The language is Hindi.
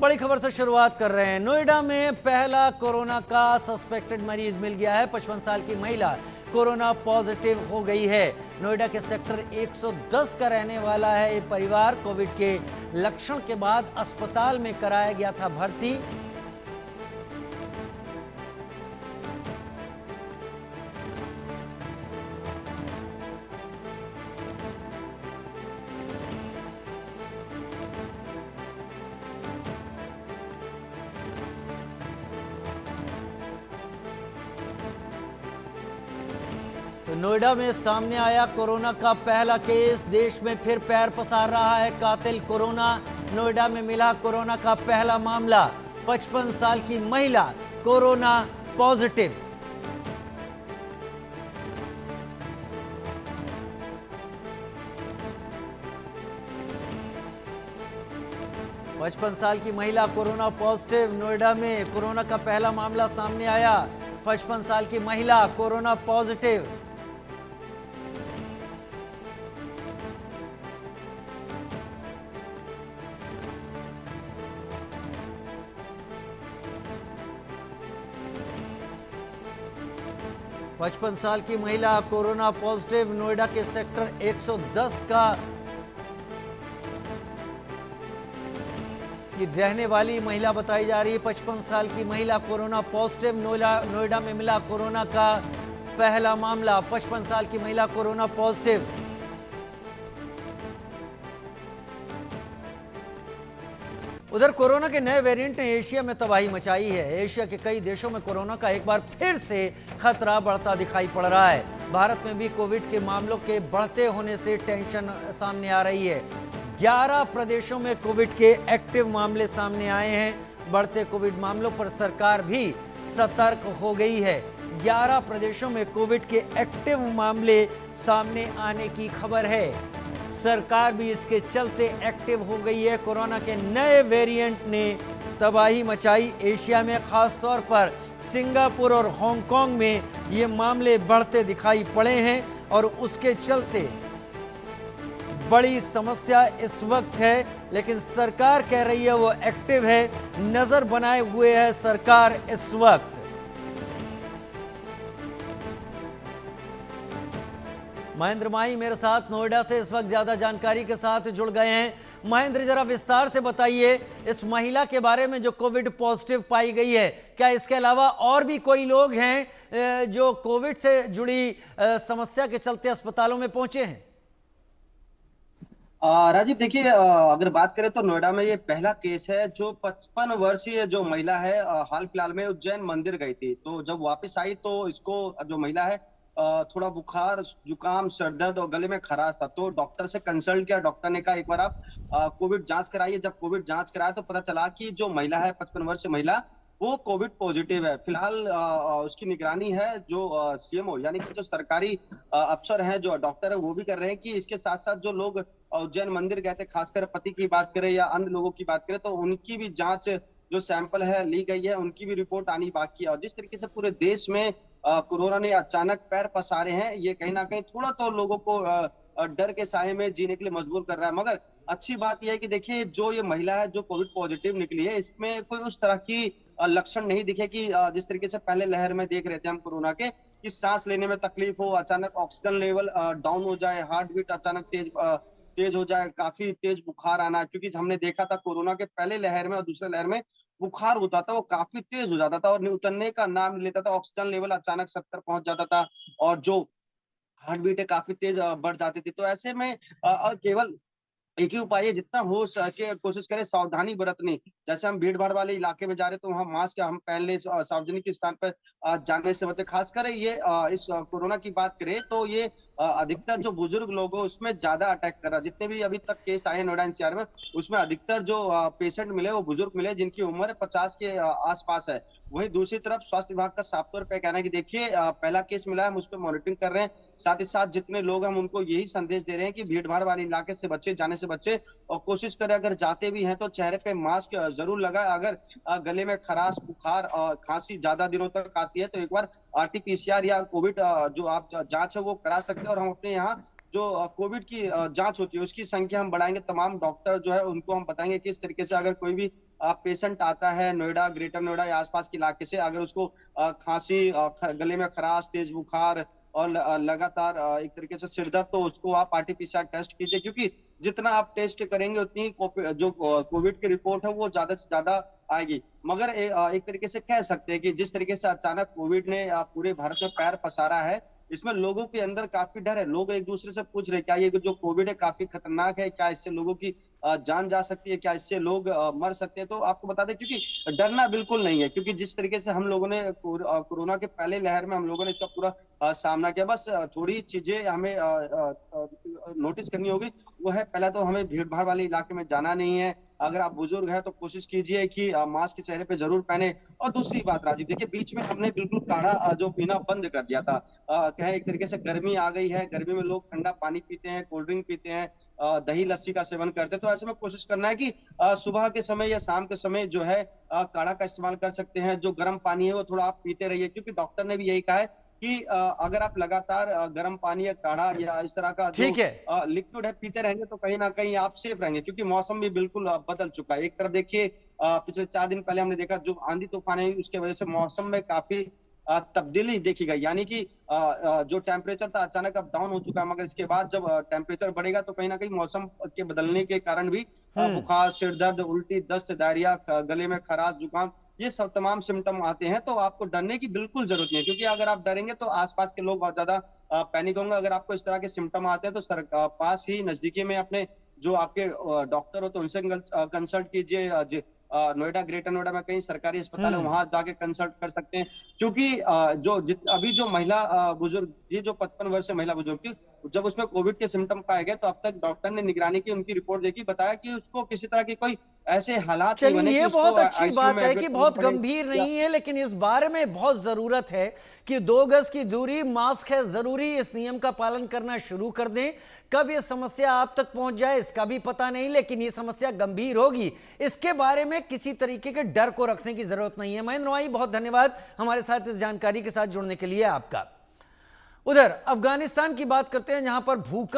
बड़ी खबर से शुरुआत कर रहे हैं। नोएडा में पहला कोरोना का सस्पेक्टेड मरीज मिल गया है। 55 साल की महिला कोरोना पॉजिटिव हो गई है। नोएडा के सेक्टर 110 का रहने वाला है ये परिवार। कोविड के लक्षण के बाद अस्पताल में कराया गया था भर्ती। तो नोएडा में सामने आया कोरोना का पहला केस। देश में फिर पैर पसार रहा है कातिल कोरोना। नोएडा में मिला कोरोना का पहला मामला। 55 साल की महिला कोरोना पॉजिटिव। पचपन साल की महिला कोरोना पॉजिटिव। नोएडा में कोरोना का पहला मामला सामने आया। 55 साल की महिला कोरोना पॉजिटिव। पचपन साल की महिला कोरोना पॉजिटिव। नोएडा के सेक्टर 110 का की रहने वाली महिला बताई जा रही है। 55 साल की महिला कोरोना पॉजिटिव। नोएडा में मिला कोरोना का पहला मामला। 55 साल की महिला कोरोना पॉजिटिव। उधर कोरोना के नए वेरिएंट ने एशिया में तबाही मचाई है। एशिया के कई देशों में कोरोना का एक बार फिर से खतरा बढ़ता दिखाई पड़ रहा है। भारत में भी कोविड के मामलों के बढ़ते होने से टेंशन सामने आ रही है। 11 प्रदेशों में कोविड के एक्टिव मामले सामने आए हैं। बढ़ते कोविड मामलों पर सरकार भी सतर्क हो गई है। 11 प्रदेशों में कोविड के एक्टिव मामले सामने आने की खबर है। सरकार भी इसके चलते एक्टिव हो गई है। कोरोना के नए वेरिएंट ने तबाही मचाई। एशिया में खासतौर पर सिंगापुर और हांगकांग में ये मामले बढ़ते दिखाई पड़े हैं और उसके चलते बड़ी समस्या इस वक्त है। लेकिन सरकार कह रही है वो एक्टिव है, नजर बनाए हुए है सरकार इस वक्त। महेंद्र माही मेरे साथ नोएडा से इस वक्त ज्यादा जानकारी के साथ जुड़ गए हैं। महेंद्र, जरा विस्तार से बताइए इस महिला के बारे में जो कोविड पॉजिटिव पाई गई है। क्या इसके अलावा और भी कोई लोग हैं जो कोविड से जुड़ी समस्या के चलते अस्पतालों में पहुंचे हैं? राजीव देखिए, अगर बात करें तो नोएडा में ये पहला केस है। जो 55 वर्षीय जो महिला है, हाल फिलहाल में उज्जैन मंदिर गई थी, तो जब वापस आई तो इसको जो महिला है थोड़ा बुखार, जुकाम, सर दर्द और गले में खराश था। तो डॉक्टर से कंसल्ट किया। डॉक्टर ने कहा एक बार आप कोविड जांच कराइए। जब कोविड जांच कराया तो पता चला कि जो महिला है, 55 वर्षीय महिला, वो कोविड पॉजिटिव है। फिलहाल उसकी निगरानी है जो सीएमओ यानी कि जो सरकारी अफसर हैं, जो डॉक्टर है, वो भी कर रहे हैं। कि इसके साथ साथ जो लोग उज्जैन मंदिर गए थे, खासकर पति की बात करें या अन्य लोगों की बात करें, तो उनकी भी जांच जो सैंपल है ली गई है, उनकी भी रिपोर्ट आनी बाकी है। और जिस तरीके से पूरे देश में कोरोना ने अचानक पैर पसारे हैं, ये कहीं ना कहीं थोड़ा तो लोगों को डर के साए में जीने के लिए मजबूर कर रहा है। मगर अच्छी बात यह है कि देखिए, जो ये महिला है जो कोविड पॉजिटिव निकली है, इसमें कोई उस तरह की लक्षण नहीं दिखे कि जिस तरीके से पहले लहर में देख रहे थे हम कोरोना के, कि सांस लेने में तकलीफ हो, अचानक ऑक्सीजन लेवल डाउन हो जाए, हार्ट बीट अचानक तेज हो जाए, काफी तेज बुखार आना। क्योंकि हमने देखा था कोरोना के पहले लहर में और दूसरे लहर में बुखार होता था, वो काफी तेज हो जाता था और उतरने का नाम नहीं लेता था। ऑक्सीजन लेवल अचानक 70 पहुंच जाता था और जो हार्ट बीट है काफी तेज बढ़ जाती थी। तो ऐसे में केवल एक ही उपाय है, जितना हो सके कोशिश करें सावधानी बरतने। जैसे हम भीड़ भाड़ वाले इलाके में जा रहे तो वहाँ मास्क हम पहन ले, सार्वजनिक स्थान पर जाने से बचे। खासकर ये इस कोरोना की बात करें तो ये अधिकतर जो बुजुर्ग लोग हैं उसमें ज्यादा अटैक कर रहा है। जितने भी अभी तक केस आए हैं नोएडा एनसीआर में, उसमें अधिकतर जो पेशेंट मिले वो बुजुर्ग मिले, जिनकी उम्र 50 के आसपास है। वहीं दूसरी तरफ स्वास्थ्य विभाग का साफ तौर पर कहना है कि देखिए, पहला केस मिला है, हम उस पर मॉनिटरिंग कर रहे हैं। साथ ही साथ जितने लोग हम उनको यही संदेश दे रहे हैं कि भीड़ भाड़ वाले इलाके से बचे, जाने से बचे और कोशिश करें अगर जाते भी हैं तो चेहरे पे मास्क जरूर लगाए। अगर गले में खराश, बुखार और खांसी ज्यादा दिनों तक आती है तो एक बार आरटीपीसीआर या कोविड जो आप जांच है वो करा सकते हैं। और हम अपने यहाँ जो कोविड की जांच होती है उसकी संख्या हम बढ़ाएंगे। तमाम डॉक्टर जो है उनको हम बताएंगे किस तरीके से अगर कोई भी पेशेंट आता है नोएडा, ग्रेटर नोएडा या आसपास के इलाके से, अगर उसको खांसी, गले में खराश, तेज बुखार और लगातार एक तरीके से सिर दर्द, तो उसको आप आरटीपीसीआर टेस्ट कीजिए, क्योंकि जितना आप टेस्ट करेंगे उतनी जो कोविड की रिपोर्ट है वो ज्यादा से ज्यादा आएगी। मगर एक तरीके से कह सकते हैं कि जिस तरीके से अचानक कोविड ने पूरे भारत में पैर पसारा है, इसमें लोगों के अंदर काफी डर है। लोग एक दूसरे से पूछ रहे हैं क्या ये जो कोविड है काफी खतरनाक है, क्या इससे लोगों की जान जा सकती है, क्या इससे लोग मर सकते हैं। तो आपको बता दें, क्योंकि डरना बिल्कुल नहीं है, क्योंकि जिस तरीके से हम लोगों ने कोरोना के पहले लहर में हम लोगों ने इसका पूरा सामना किया। बस थोड़ी चीजें हमें नोटिस करनी होगी। वो है, पहला तो हमें भीड़ भाड़ वाले इलाके में जाना नहीं है। अगर आप बुजुर्ग हैं तो कोशिश कीजिए कि मास्क चेहरे पे जरूर पहने। और दूसरी बात राजीव, देखिए बीच में हमने बिल्कुल काढ़ा जो पीना बंद कर दिया था। कहे एक तरीके से गर्मी आ गई है, गर्मी में लोग ठंडा पानी पीते हैं, कोल्ड ड्रिंक पीते हैं, दही लस्सी का सेवन करते हैं। तो ऐसे में कोशिश करना है कि सुबह के समय या शाम के समय जो है काढ़ा का इस्तेमाल कर सकते हैं। जो गर्म पानी है वो थोड़ा आप पीते रहिए, क्योंकि डॉक्टर ने भी यही कहा है कि अगर आप लगातार गर्म पानी या काढ़ा या इस तरह का जो ठीक है। लिक्विड है पीते रहेंगे तो कहीं ना कहीं आप सेफ रहेंगे, क्योंकि मौसम भी बिल्कुल बदल चुका है। एक तरफ देखिए पिछले 4 दिन पहले हमने देखा जो आंधी तूफान है उसके वजह से मौसम में काफी तब्दीली देखी गई, यानी कि जो टेम्परेचर था अचानक अब डाउन हो चुका है। मगर इसके बाद जब टेम्परेचर बढ़ेगा तो कहीं ना कहीं मौसम के बदलने के कारण भी हम्म। बुखार, सिर दर्द, उल्टी, दस्त, डायरिया, गले में खराश, जुकाम, ये सब तमाम सिम्टम आते हैं। तो आपको डरने की बिल्कुल जरूरत नहीं है, क्योंकि अगर आप डरेंगे तो आसपास के लोग बहुत ज्यादा पैनिक होंगे। अगर आपको इस तरह के सिम्टम आते हैं तो पास ही नजदीकी में अपने जो आपके डॉक्टर हो तो उनसे कंसल्ट कीजिए। नोएडा, ग्रेटर नोएडा में कई सरकारी अस्पताल है, हम्म। वहां जाके कंसल्ट कर सकते हैं। क्योंकि अभी जो महिला बुजुर्ग, ये जो 55 वर्ष से महिला बुजुर्ग थी, जब उसमें कोविड के सिम्टम पाए गए तो अब तक डॉक्टर ने निगरानी की, उनकी रिपोर्ट देखी, बताया कि उसको किसी तरह की कोई ऐसे हालात नहीं बने चलिए, कि ये उसको बहुत अच्छी आईसीयू बात में है एडमिट कि होना बहुत पड़े। गंभीर या नहीं है, लेकिन इस बारे में बहुत जरूरत है कि 2 गज की दूरी, मास्क है जरूरी, इस नियम का पालन करना शुरू कर दें। कब ये समस्या आप तक पहुंच जाए इसका भी पता नहीं, लेकिन ये समस्या गंभीर होगी, इसके बारे में किसी तरीके के डर को रखने की जरूरत नहीं है। महेंद्र नोआई, बहुत धन्यवाद हमारे साथ इस जानकारी के साथ जुड़ने के लिए आपका। उधर अफगानिस्तान की बात करते हैं, जहां पर भूकंप